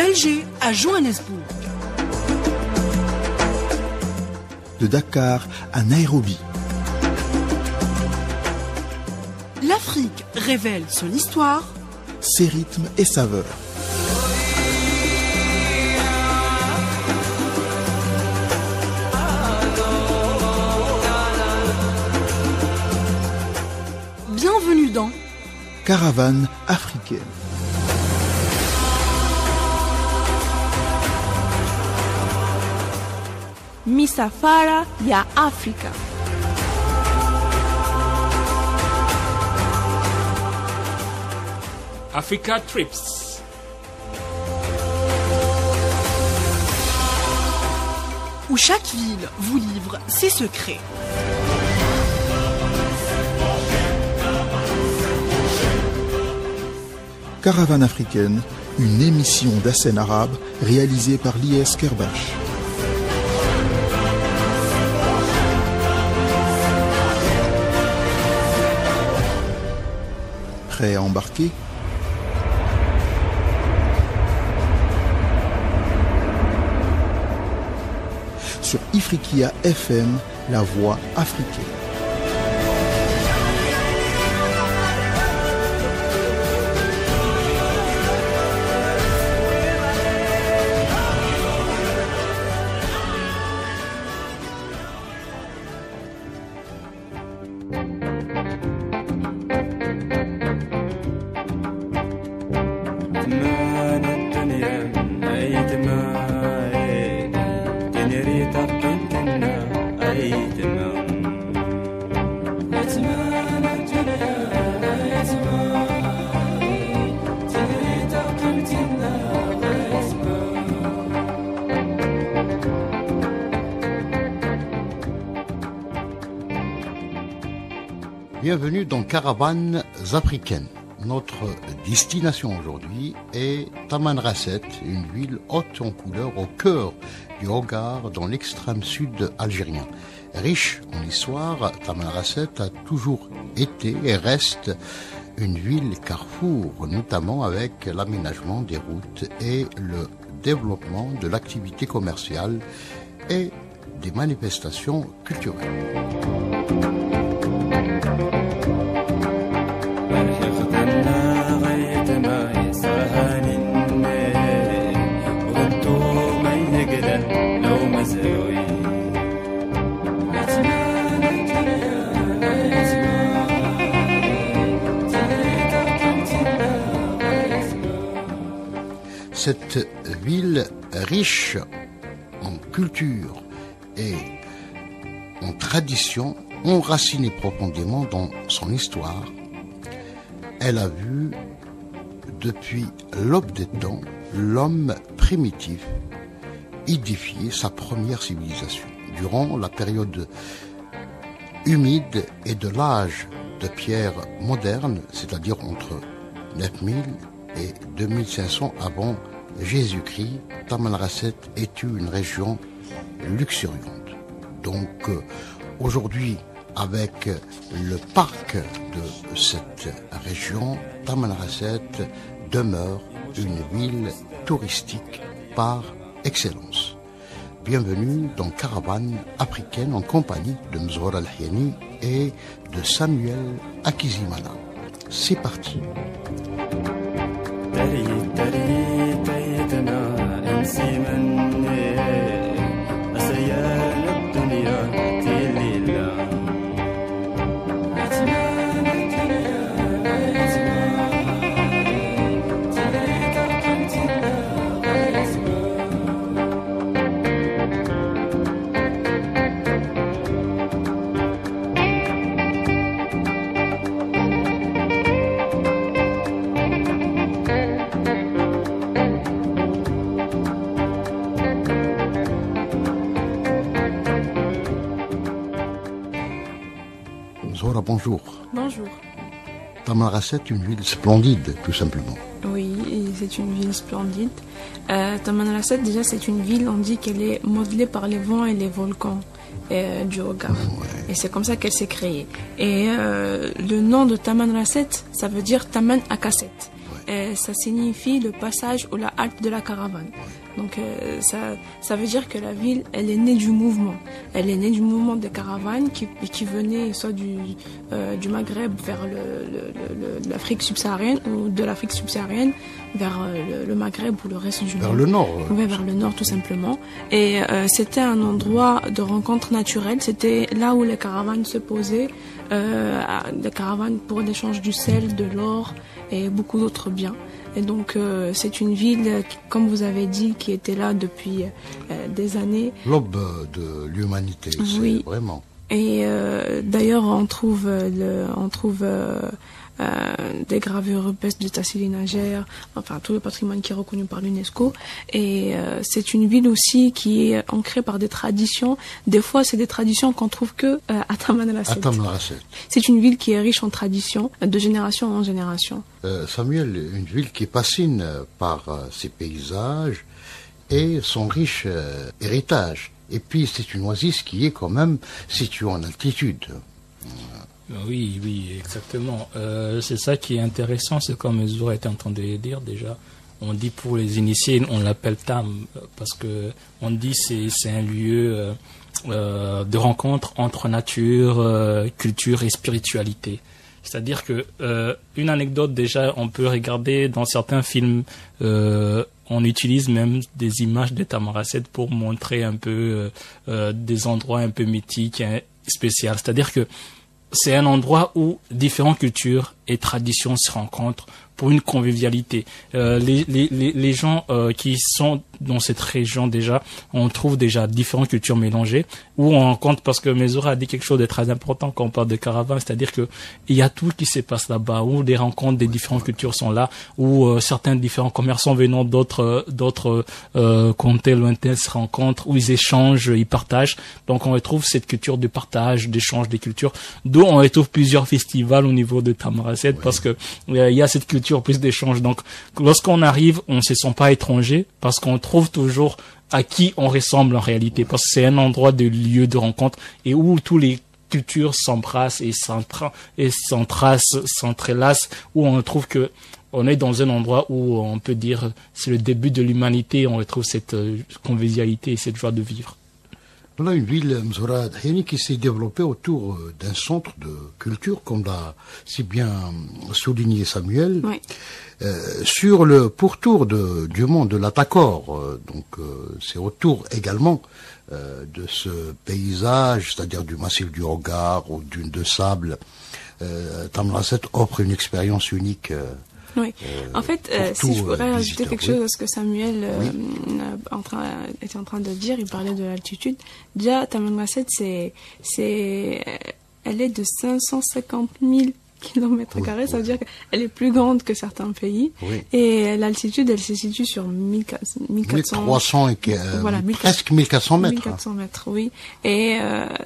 d'Alger à Johannesburg, de Dakar à Nairobi. L'Afrique révèle son histoire, ses rythmes et saveurs. Bienvenue dans Caravane africaine. Misafara ya Afrika. Africa Trips. Où chaque ville vous livre ses secrets. Caravane africaine, une émission d'Assen arabe réalisée par l'IS Kerbash. Prêt à embarquer? Sur Ifriqiya FM, la voix africaine. Bienvenue dans Caravanes africaines. Notre destination aujourd'hui est Tamanrasset, une ville haute en couleurs au cœur du Hogar dans l'extrême sud algérien. Riche en histoire, Tamanrasset a toujours été et reste une ville carrefour, notamment avec l'aménagement des routes et le développement de l'activité commerciale et des manifestations culturelles. Cette ville riche en culture et en tradition, enracinée profondément dans son histoire, elle a vu depuis l'aube des temps l'homme primitif édifier sa première civilisation. Durant la période humide et de l'âge de pierre moderne, c'est-à-dire entre 9000 et 2500 avant Jésus-Christ, Tamanrasset est une région luxuriante. Donc aujourd'hui, avec le parc de cette région, Tamanrasset demeure une ville touristique par excellence. Bienvenue dans Caravane africaine en compagnie de Mzoura Al-Hiani et de Samuel Akizimana. C'est parti. Zora, bonjour. Bonjour. Tamanrasset, une ville splendide, tout simplement. Oui, c'est une ville splendide. Tamanrasset, déjà, c'est une ville, on dit qu'elle est modelée par les vents et les volcans du Hogar. Ouais. Et c'est comme ça qu'elle s'est créée. Et le nom de Tamanrasset, ça veut dire Taman Akasset. ça signifie le passage ou la halte de la caravane. Donc ça veut dire que la ville, elle est née du mouvement. Elle est née du mouvement des caravanes qui venaient soit du Maghreb vers l'Afrique subsaharienne ou de l'Afrique subsaharienne vers le Maghreb ou le reste du monde. Vers le nord. Oui, vers le nord tout simplement. Et c'était un endroit de rencontre naturelle. C'était là où les caravanes se posaient. Des caravanes pour l'échange du sel, de l'or et beaucoup d'autres biens. Et donc c'est une ville, comme vous avez dit, qui était là depuis des années. L'aube de l'humanité, oui. C'est vraiment. Et d'ailleurs on trouve des gravures rupestres de Tassili Najer, enfin tout le patrimoine qui est reconnu par l'UNESCO. Et c'est une ville aussi qui est ancrée par des traditions. Des fois, c'est des traditions qu'on trouve que à Tamanrasset. C'est une ville qui est riche en traditions, de génération en génération. Samuel, une ville qui fascine par ses paysages et son riche héritage. Et puis, c'est une oasis qui est quand même située en altitude. Oui, exactement. C'est ça qui est intéressant, c'est comme Zoura était en train de le dire déjà. On dit pour les initiés, on l'appelle Tam, parce que on dit c'est un lieu de rencontre entre nature, culture et spiritualité. C'est-à-dire que une anecdote déjà, on peut regarder dans certains films, on utilise même des images de Tamanrasset pour montrer un peu des endroits un peu mythiques, spéciaux. C'est-à-dire que c'est un endroit où différentes cultures et traditions se rencontrent pour une convivialité. Les gens qui sont dans cette région déjà, on trouve déjà différentes cultures mélangées, où on rencontre, parce que Mezoura a dit quelque chose de très important quand on parle de caravane, c'est-à-dire que il y a tout qui se passe là-bas, où des rencontres des différentes cultures sont là, où certains différents commerçants venant d'autres comtés lointains se rencontrent, où ils échangent, ils partagent. Donc on retrouve cette culture de partage, d'échange des cultures, d'où on retrouve plusieurs festivals au niveau de Tamanrasset, parce que il y a cette culture plus d'échanges. Donc, lorsqu'on arrive, on ne se sent pas étranger parce qu'on trouve toujours à qui on ressemble en réalité, parce que c'est un endroit de lieu de rencontre et où tous les cultures s'embrassent et s'entrelacent, où on trouve que on est dans un endroit où on peut dire c'est le début de l'humanité, on retrouve cette convivialité et cette joie de vivre. Voilà une ville, Mzoura Daheni, qui s'est développée autour d'un centre de culture, comme l'a si bien souligné Samuel, oui. Sur le pourtour du mont de l'Atakor. Donc c'est autour également de ce paysage, c'est-à-dire du massif du Hogar ou dunes de sable. Tamanrasset offre une expérience unique. Oui. En fait, si je pourrais ajouter quelque chose à ce que Samuel était en train de dire, il parlait de l'altitude. Déjà, Tamanrasset, elle est de 550 000 kilomètres carrés, ça veut dire qu'elle est plus grande que certains pays. Oui. Et l'altitude, elle se situe sur 1300 et presque 1400 mètres. 1400 mètres, oui. Et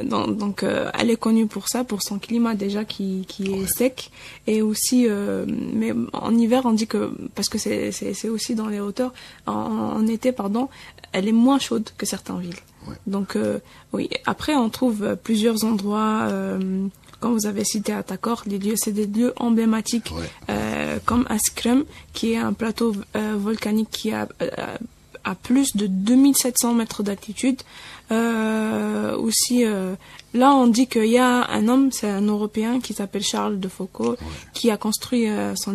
donc, elle est connue pour ça, pour son climat déjà qui est sec. Et aussi, mais en hiver, on dit que, parce que c'est aussi dans les hauteurs, en été, elle est moins chaude que certaines villes. Ouais. Donc, oui. Après, on trouve plusieurs endroits, quand vous avez cité Atakor, c'est des lieux emblématiques, ouais. Comme Askrem, qui est un plateau volcanique qui a plus de 2700 mètres d'altitude. Aussi, là, on dit qu'il y a un homme, c'est un Européen qui s'appelle Charles de Foucault, ouais. qui a construit son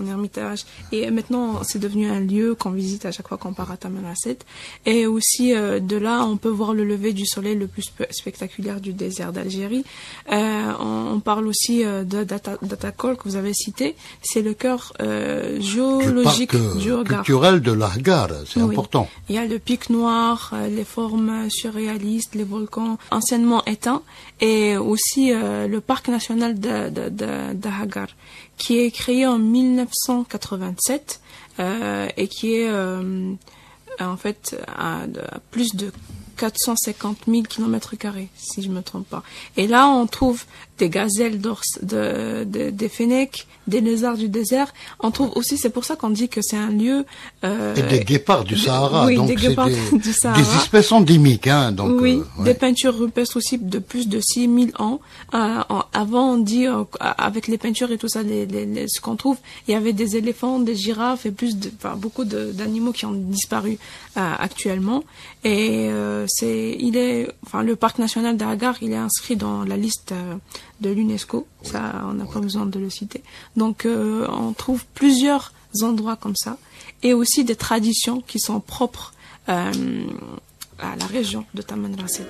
ermitage. Et maintenant, c'est devenu un lieu qu'on visite à chaque fois qu'on part à Tamanrasset. Et aussi, de là, on peut voir le lever du soleil le plus spectaculaire du désert d'Algérie. On parle aussi d'Atakor, que vous avez cité. C'est le cœur géologique du Hogar. Culturel de l'Ahgar, c'est oui. important. Il y a le pic noir, les formes surréalistes, les volcans anciennement éteints, et aussi le parc national d'Hagar, qui est créé en 1987 et qui est en fait à plus de 450 000 km², si je me trompe pas. Et là, on trouve des gazelles des fennecs, des lézards du désert. On trouve aussi, c'est pour ça qu'on dit que c'est un lieu... et des guépards du Sahara. Oui, donc des guépards du Sahara. Des espèces endémiques. Hein, donc, oui, ouais. Des peintures rupestres aussi de plus de 6000 ans. Avant, on dit, avec les peintures et tout ça, ce qu'on trouve, il y avait des éléphants, des girafes et beaucoup d'animaux qui ont disparu actuellement. Et le parc national d'Agar, il est inscrit dans la liste de l'UNESCO. Ça, on n'a pas besoin de le citer. Donc, on trouve plusieurs endroits comme ça, et aussi des traditions qui sont propres à la région de Tamanrasset.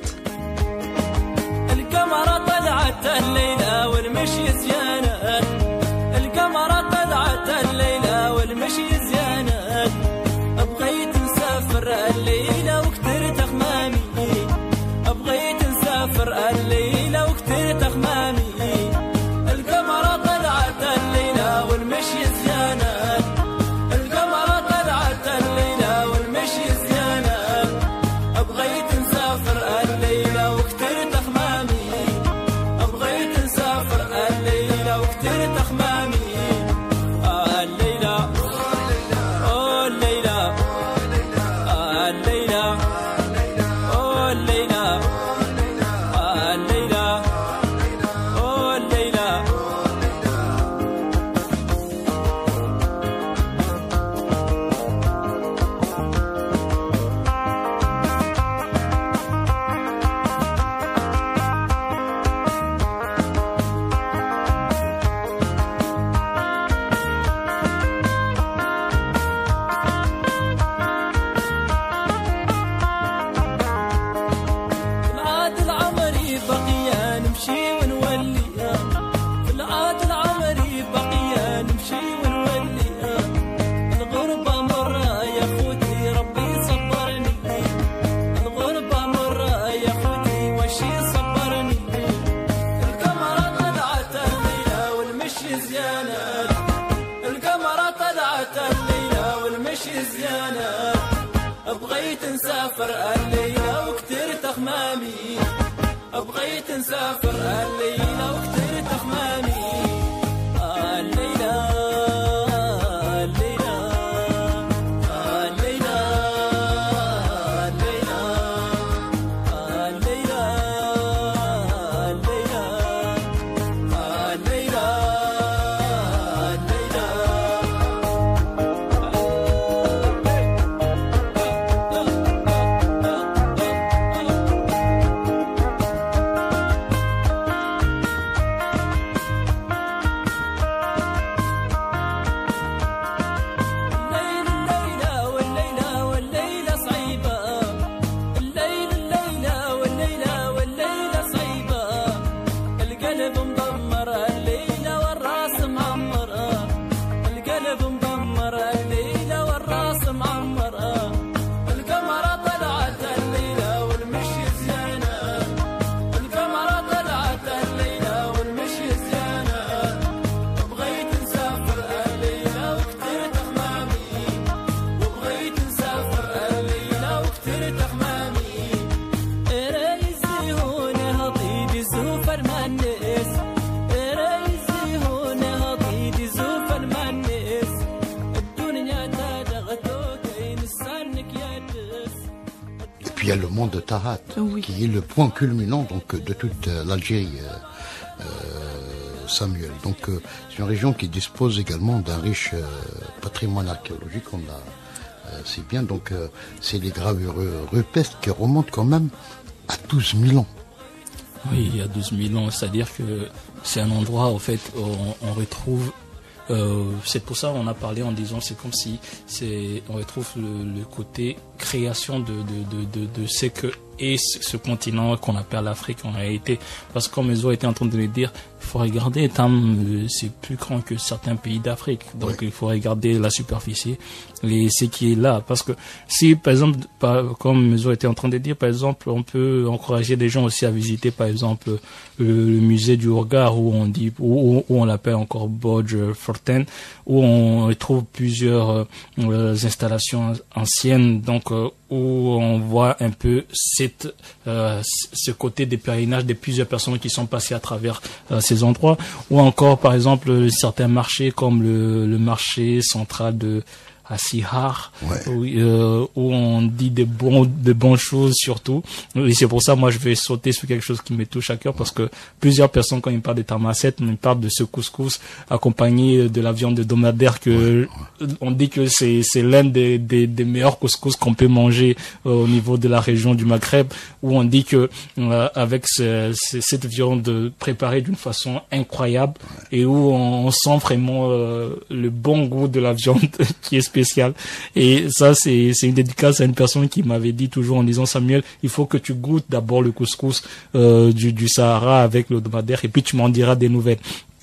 بغيت نسافر الليلة وكتر تخمامي بغيت نسافر الليلة وكتر تخمامي الليلة الليلة الليلة الليلة الليلة الليلة Il y a le mont de Tahat, oui, qui est le point culminant donc de toute l'Algérie, Samuel. Donc c'est une région qui dispose également d'un riche patrimoine archéologique, on l'a c'est bien. Donc c'est les gravures rupestres qui remontent quand même à 12 000 ans. Oui, il y a 12 000 ans, c'est-à-dire que c'est un endroit au fait où on retrouve. C'est pour ça qu'on a parlé en disant c'est comme si on retrouve le côté création de ce que est ce continent qu'on appelle l'Afrique en réalité, parce que comme Ezo était en train de le dire, il faut regarder, c'est plus grand que certains pays d'Afrique, donc oui, il faut regarder la superficie, ce qui est là, parce que si par exemple, comme Ezo était en train de dire, par exemple, on peut encourager les gens aussi à visiter par exemple le musée du Hogar, où on l'appelle encore Bodge Forten, où on trouve plusieurs installations anciennes, donc où on voit un peu ce côté des pèlerinages de plusieurs personnes qui sont passées à travers ces endroits, ou encore par exemple certains marchés comme le marché central à Sihar, où on dit de bonnes choses surtout. Et c'est pour ça, moi, je vais sauter sur quelque chose qui me touche à cœur, parce que plusieurs personnes, quand ils parlent de Tamasset, ils parlent de ce couscous accompagné de la viande de dromadaire on dit que c'est l'un des meilleurs couscous qu'on peut manger au niveau de la région du Maghreb, où on dit que avec cette viande préparée d'une façon incroyable, et où on sent vraiment le bon goût de la viande qui est spécial. Et ça, c'est une dédicace à une personne qui m'avait dit toujours en disant: Samuel, il faut que tu goûtes d'abord le couscous du Sahara avec le dromadaire, et puis tu m'en diras des nouvelles.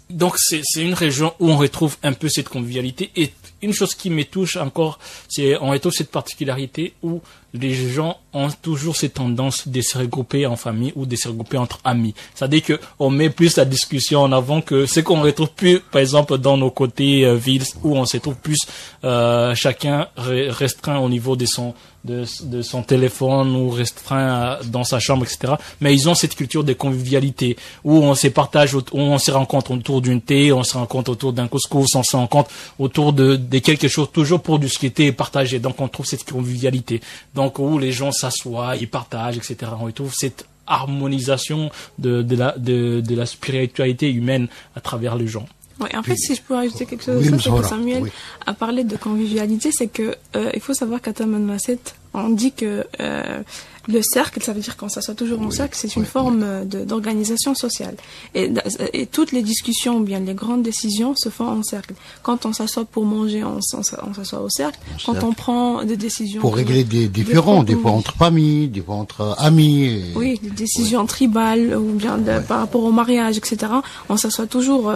Donc c'est une région où on retrouve un peu cette convivialité. Et une chose qui me touche encore, c'est on retrouve cette particularité où les gens ont toujours cette tendance de se regrouper en famille ou de se regrouper entre amis. C'est-à-dire que on met plus la discussion en avant que ce qu'on retrouve plus, par exemple, dans nos côtés villes, où on se trouve plus chacun restreint au niveau de son téléphone, ou restreint dans sa chambre, etc. Mais ils ont cette culture de convivialité où on se partage, où on se rencontre autour d'une thé, on se rencontre autour d'un couscous, on se rencontre autour de quelque chose, toujours pour discuter et partager. Donc on trouve cette convivialité. Donc où les gens s'assoient, ils partagent, etc. On retrouve cette harmonisation de la spiritualité humaine à travers les gens. Oui, en fait, si je peux rajouter quelque chose, c'est que Samuel a parlé de convivialité, c'est que il faut savoir qu'à Tamanrasset, on dit que le cercle, ça veut dire qu'on s'assoit toujours en cercle, c'est une forme d'organisation sociale. Et toutes les discussions, ou bien les grandes décisions se font en cercle. Quand on s'assoit pour manger, on s'assoit au cercle. Quand on prend des décisions... Pour régler des différends, des fois entre familles, des fois entre amis. Oui, des décisions tribales, ou bien par rapport au mariage, etc. On s'assoit toujours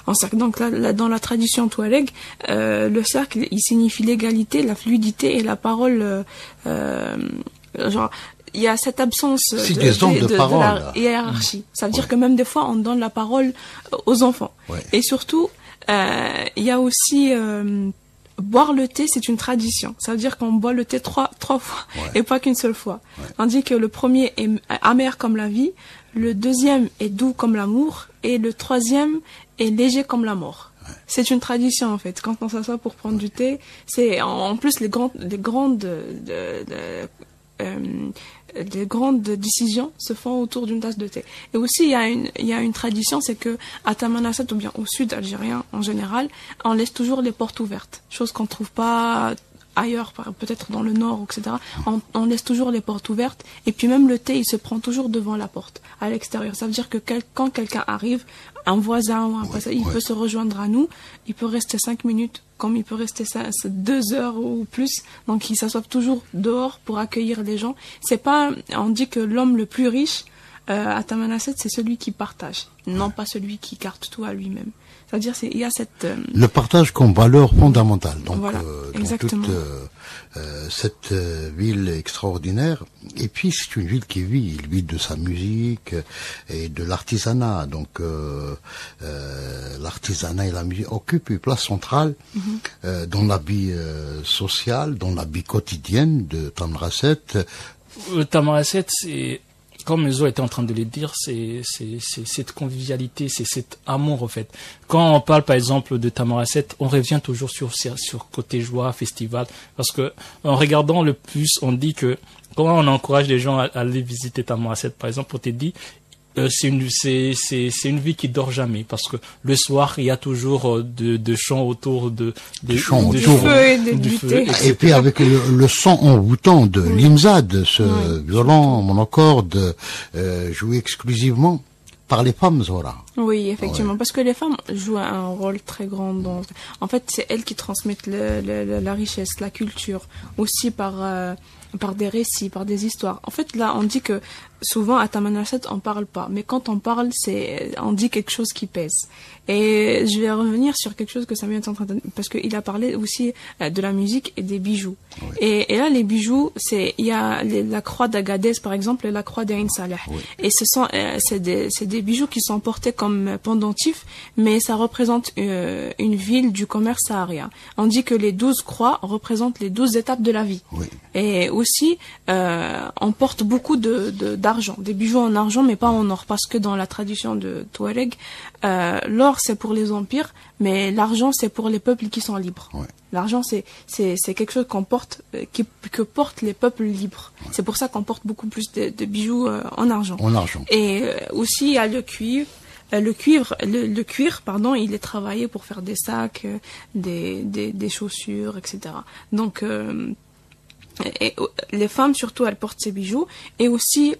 en cercle. Donc là, dans la tradition touareg, le cercle, il signifie l'égalité, la fluidité et la parole... genre, il y a cette absence de la hiérarchie. Ça veut dire que même des fois, on donne la parole aux enfants. Ouais. Et surtout, il y a aussi boire le thé, c'est une tradition. Ça veut dire qu'on boit le thé trois fois et pas qu'une seule fois. On dit que le premier est amer comme la vie, le deuxième est doux comme l'amour, et le troisième est léger comme la mort. C'est une tradition en fait. Quand on s'assoit pour prendre du thé, c'est en plus les grandes décisions se font autour d'une tasse de thé. Et aussi il y a une tradition, c'est que à Tamanrasset, ou bien au sud algérien en général, on laisse toujours les portes ouvertes, chose qu'on trouve pas ailleurs, peut-être dans le nord, etc. On laisse toujours les portes ouvertes, et puis même le thé, il se prend toujours devant la porte, à l'extérieur. Ça veut dire que quand quelqu'un arrive, un voisin ou un passage, il peut se rejoindre à nous, il peut rester 5 minutes, comme il peut rester 2 heures ou plus. Donc il s'assoit toujours dehors pour accueillir les gens. C'est pas, on dit que l'homme le plus riche à Tamanrasset, c'est celui qui partage, non pas celui qui garde tout à lui-même. C'est-à-dire, il y a cette... Le partage comme valeur fondamentale. Donc, voilà, dans toute cette ville extraordinaire. Et puis, c'est une ville qui vit. Il vit de sa musique et de l'artisanat. Donc, l'artisanat et la musique occupent une place centrale dans la vie sociale, dans la vie quotidienne de Tamanrasset. Tamanrasset, c'est... Comme Ezo était en train de le dire, c'est cette convivialité, c'est cet amour en fait. Quand on parle par exemple de Tamanrasset, on revient toujours sur côté joie, festival, parce que en regardant le plus, on dit que quand on encourage les gens à aller visiter Tamanrasset, par exemple, on te dit c'est une vie qui dort jamais, parce que le soir il y a toujours de chants autour du feu, et puis avec le son envoûtant de l'imzad, ce violon monocorde joué exclusivement par les femmes, Zora. Oui, effectivement, parce que les femmes jouent un rôle très grand en fait, c'est elles qui transmettent la richesse, la culture, aussi par des récits, par des histoires. En fait, là, on dit que souvent à Tamanrasset, on parle pas, mais quand on parle, on dit quelque chose qui pèse. Et je vais revenir sur quelque chose que Samuel est en train de... Parce qu'il a parlé aussi de la musique et des bijoux. Oui. Et là, les bijoux, il y a la croix d'Agadez, par exemple, et la croix d'Ain Saleh. Oui. Et c'est des bijoux qui sont portés comme pendentifs, mais ça représente une ville du commerce saharien. On dit que les 12 croix représentent les 12 étapes de la vie. Oui. Et aussi, on porte beaucoup d'argent, des bijoux en argent, mais pas en or, parce que dans la tradition de Touareg, l'or c'est pour les empires, mais l'argent c'est pour les peuples qui sont libres. Ouais. L'argent c'est quelque chose qu'on porte, que portent les peuples libres. Ouais. C'est pour ça qu'on porte beaucoup plus de bijoux en argent. En argent. Et aussi il y a le cuivre. Le cuir, pardon, il est travaillé pour faire des sacs, des chaussures, etc. Donc, et les femmes surtout, elles portent ces bijoux. Et aussi,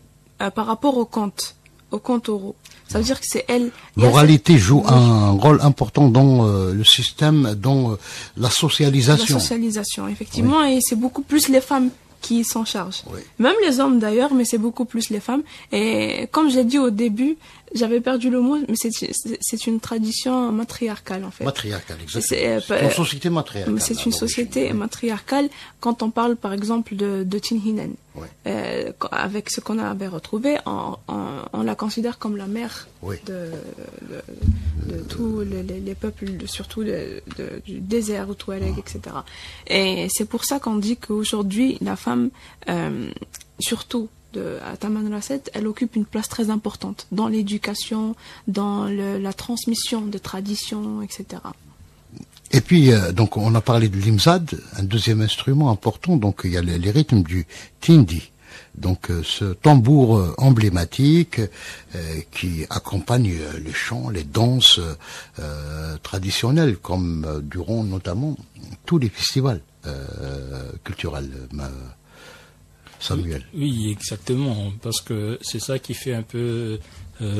par rapport au compte euro. Ça veut dire que c'est elles. L'oralité joue un rôle important dans le système, dans la socialisation. La socialisation, effectivement, oui. Et c'est beaucoup plus les femmes qui s'en chargent. Oui. Même les hommes d'ailleurs, mais c'est beaucoup plus les femmes. Et comme j'ai dit au début, j'avais perdu le mot, mais c'est une tradition matriarcale en fait. Matriarcale, exactement. C'est une société matriarcale. C'est une société matriarcale quand on parle par exemple de Tinhinen. Oui. Avec ce qu'on avait retrouvé, on la considère comme la mère oui. de tous les peuples, surtout du désert, du Touareg, etc. Et c'est pour ça qu'on dit qu'aujourd'hui, la femme, surtout à Tamanrasset, elle occupe une place très importante dans l'éducation, dans la transmission de traditions, etc. Et puis, donc, on a parlé de l'imzad, un deuxième instrument important, donc il y a les rythmes du tindi. Donc, ce tambour emblématique qui accompagne les chants, les danses traditionnelles, comme durant notamment tous les festivals culturels. Samuel. Oui, exactement, parce que c'est ça qui fait un peu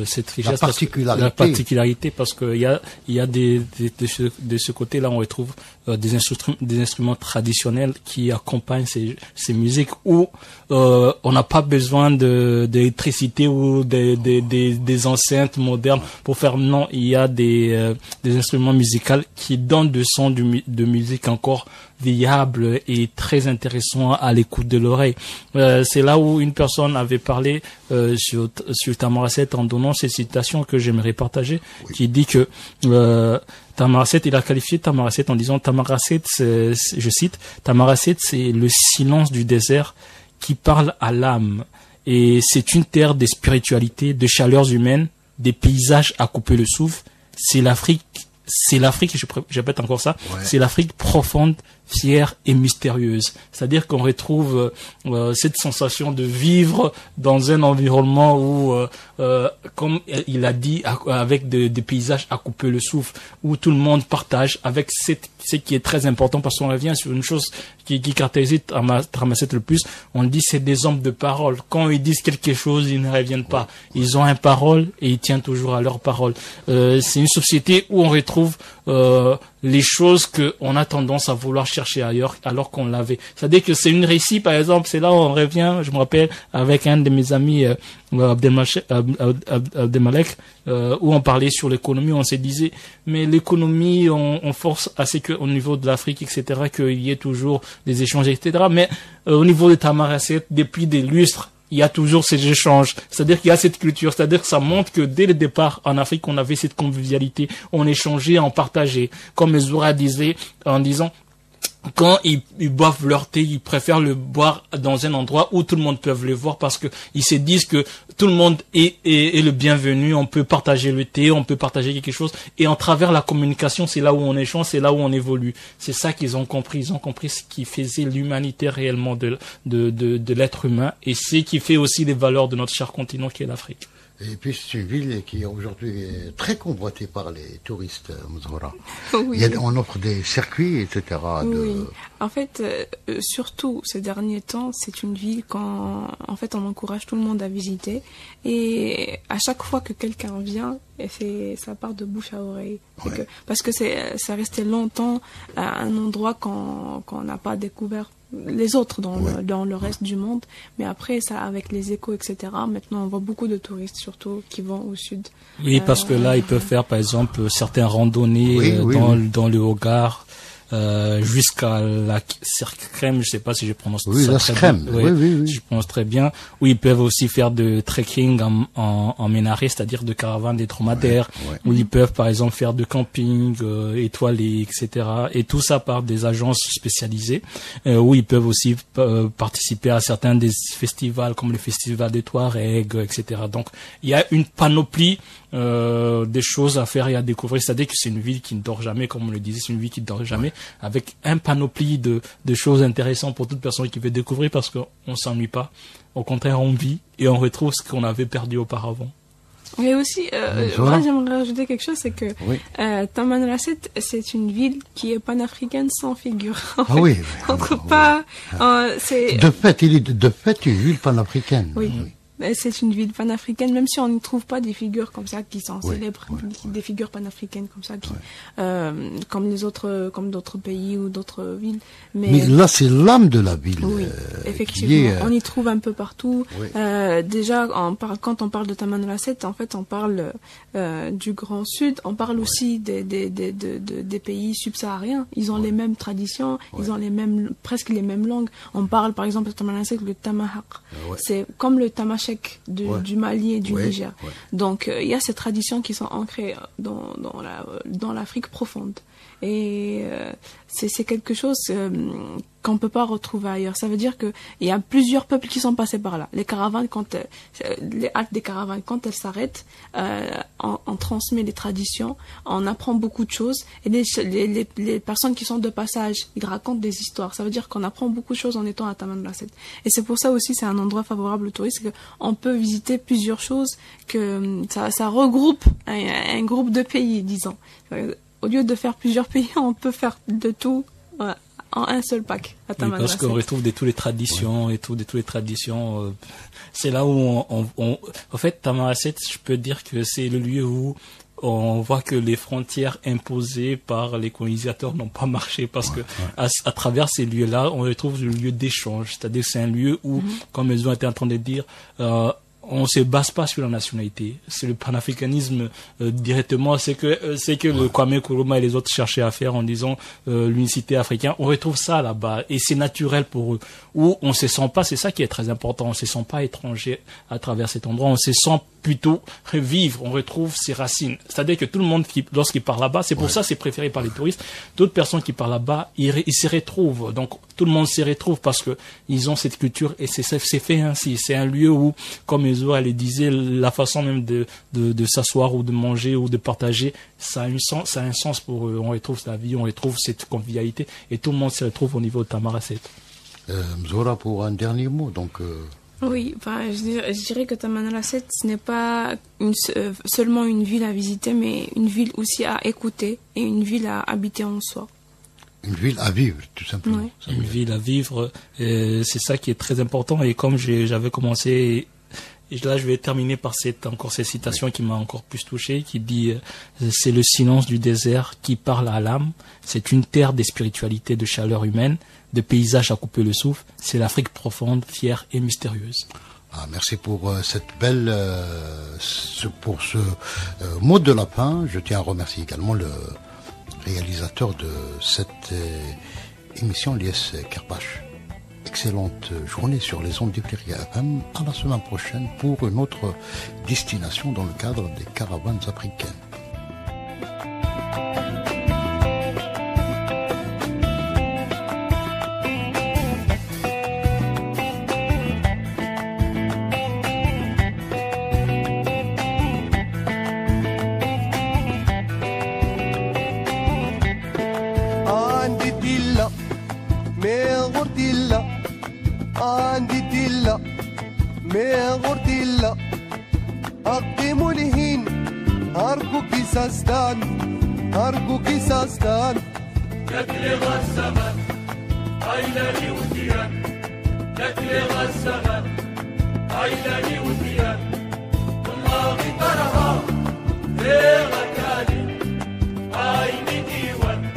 cette richesse, la particularité, parce que il y a de ce côté-là, on retrouve des instruments traditionnels qui accompagnent ces musiques où on n'a pas besoin d'électricité ou des enceintes modernes pour faire. Non, il y a des instruments musicaux qui donnent des sons de musique encore viable et très intéressant à l'écoute de l'oreille. C'est là où une personne avait parlé sur Tamanrasset en donnant cette citation que j'aimerais partager, oui. Qui dit que Tamanrasset, il a qualifié Tamanrasset en disant Tamanrasset, je cite, Tamanrasset, c'est le silence du désert qui parle à l'âme, et c'est une terre de spiritualité, de chaleurs humaines, des paysages à couper le souffle. C'est l'Afrique, je répète encore ça, ouais. C'est l'Afrique profonde, fière et mystérieuse. C'est-à-dire qu'on retrouve cette sensation de vivre dans un environnement où, comme il a dit, avec des paysages à couper le souffle, où tout le monde partage, avec ce qui est très important, parce qu'on revient sur une chose qui caractérise Tamanrasset le plus, on dit c'est des hommes de parole. Quand ils disent quelque chose, ils ne reviennent pas. Ils ont une parole et ils tiennent toujours à leur parole. C'est une société où on retrouve les choses qu'on a tendance à vouloir chercher ailleurs alors qu'on l'avait. C'est-à-dire que c'est une récit, par exemple, c'est là où on revient, je me rappelle, avec un de mes amis, Abdelmalek, où on parlait sur l'économie, on se disait, mais l'économie, on force assez qu'au niveau de l'Afrique, etc., qu'il y ait toujours des échanges, etc., mais au niveau de Tamanrasset, depuis des lustres, il y a toujours ces échanges, c'est-à-dire qu'il y a cette culture, c'est-à-dire que ça montre que dès le départ en Afrique on avait cette convivialité, on échangeait, on partageait, comme Mezoura disait en disant quand ils boivent leur thé, ils préfèrent le boire dans un endroit où tout le monde peut le voir, parce que ils se disent que tout le monde est le bienvenu, on peut partager le thé, on peut partager quelque chose, et en travers la communication, c'est là où on échange, c'est là où on évolue. C'est ça qu'ils ont compris, ils ont compris ce qui faisait l'humanité réellement de l'être humain, et ce qui fait aussi les valeurs de notre cher continent qui est l'Afrique. Et puis c'est une ville qui aujourd'hui est très convoitée par les touristes, Mezoura. Oui. On offre des circuits, etc. Oui. En fait, surtout ces derniers temps, c'est une ville en fait, on encourage tout le monde à visiter. Et à chaque fois que quelqu'un vient, ça part de bouche à oreille. Ouais. Parce que ça restait longtemps à un endroit qu'on n'a pas découvert les autres dans le reste du monde, mais après ça, avec les échos, etc., maintenant on voit beaucoup de touristes surtout qui vont au sud. Oui, parce que là ils peuvent faire par exemple certaines randonnées dans le Hogar, jusqu'à la Skrem, je sais pas si je prononce Oui, ça la très Skrem, bien. oui. Je prononce très bien. Où ils peuvent aussi faire de trekking en Ménaré, c'est-à-dire de caravane des dromadaires. Ouais. Où ils peuvent par exemple faire de camping étoilé, etc. Et tout ça par des agences spécialisées. Où ils peuvent aussi participer à certains des festivals comme le festival des Touaregs, etc. Donc il y a une panoplie des choses à faire et à découvrir. C'est-à-dire que c'est une ville qui ne dort jamais, comme on le disait, c'est une ville qui ne dort jamais, avec un panoplie de choses intéressantes pour toute personne qui veut découvrir, parce qu'on s'ennuie pas. Au contraire, on vit et on retrouve ce qu'on avait perdu auparavant. Et aussi, moi j'aimerais rajouter quelque chose, c'est que Tamanrasset, c'est une ville qui est panafricaine sans figure. Ah oui. On ne peut pas. C'est. De fait, il est de fait une ville panafricaine. Oui. C'est une ville panafricaine, même si on ne trouve pas des figures comme ça qui sont célèbres, des figures panafricaines comme ça, qui, comme les autres, comme d'autres pays ou d'autres villes. Mais là, c'est l'âme de la ville. Oui, effectivement. On y trouve un peu partout. Oui. Déjà, quand on parle de Tamanrasset, en fait, on parle du Grand Sud. On parle aussi des pays subsahariens. Ils ont les mêmes traditions, ils ont presque les mêmes langues. On parle, par exemple, de Tamanrasset, le Tamahaq. C'est comme le Tamashek du Mali et du Niger. Donc, il y a ces traditions qui sont ancrées dans l'Afrique profonde. Et c'est quelque chose qu'on peut pas retrouver ailleurs. Ça veut dire que il y a plusieurs peuples qui sont passés par là. Les caravanes, les haltes des caravanes, quand elles s'arrêtent, on transmet les traditions, on apprend beaucoup de choses. Et les personnes qui sont de passage, ils racontent des histoires. Ça veut dire qu'on apprend beaucoup de choses en étant à Tamanrasset. Et c'est pour ça aussi, c'est un endroit favorable au tourisme, on peut visiter plusieurs choses, que ça regroupe un groupe de pays, disons. Au lieu de faire plusieurs pays, on peut faire de tout en un seul pack à Tamanrasset. Parce qu'on retrouve toutes les traditions et toutes les traditions. C'est là où en fait, Tamanrasset, je peux dire que c'est le lieu où on voit que les frontières imposées par les colonisateurs n'ont pas marché, parce que à travers ces lieux-là, on retrouve le lieu d'échange. C'est-à-dire que c'est un lieu où, comme ils ont été en train de dire, on se base pas sur la nationalité. C'est le panafricanisme directement. C'est que le Kwame Nkrumah et les autres cherchaient à faire en disant l'unicité africaine. On retrouve ça là-bas et c'est naturel pour eux. Où on se sent pas, c'est ça qui est très important. On se sent pas étranger à travers cet endroit. On se sent plutôt revivre. On retrouve ses racines. C'est-à-dire que tout le monde lorsqu'il part là-bas, c'est pour ça c'est préféré par les touristes. D'autres personnes qui partent là-bas, ils se retrouvent. Donc tout le monde s'y retrouve parce que ils ont cette culture et c'est fait ainsi. C'est un lieu où, comme elle le disait, la façon même de s'asseoir ou de manger ou de partager, ça a un sens pour eux. On retrouve sa vie, on retrouve cette convivialité et tout le monde se retrouve au niveau de Tamanrasset. Zora, pour un dernier mot, donc. Oui, je dirais que Tamanrasset, ce n'est pas seulement une ville à visiter, mais une ville aussi à écouter et une ville à habiter en soi. Une ville à vivre, tout simplement. Oui. Une ville à vivre, c'est ça qui est très important. Et comme j'avais commencé, et là je vais terminer par cette citation qui m'a encore plus touché, qui dit c'est le silence du désert qui parle à l'âme. C'est une terre des spiritualités, de chaleur humaine, de paysages à couper le souffle. C'est l'Afrique profonde, fière et mystérieuse. Merci pour cette belle, pour ce mot de la fin. Je tiens à remercier également le réalisateur de cette émission, Lies Kerpache. Excellente journée sur les ondes d'Ifriqiya FM. À la semaine prochaine pour une autre destination dans le cadre des caravanes africaines. أرجوك ساستان تكلي غزمة عيلاني وديان تكلي غزمة عيلاني وديان والله ترها في غكالي عيني ديوان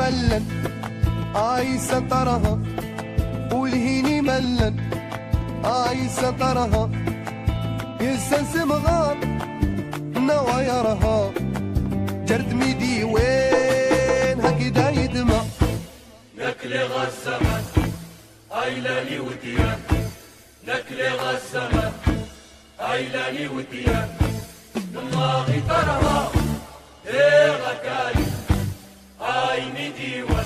ملن اي سطرها والهيني ملن اي سطرها يسلسم غار نوايرها جرد ميدي وين هكذا يدمع نكلي غزمة عيلاني وديان نكلي غزمة عيلاني وديان الله ترها ايه غكاي عيني ديوان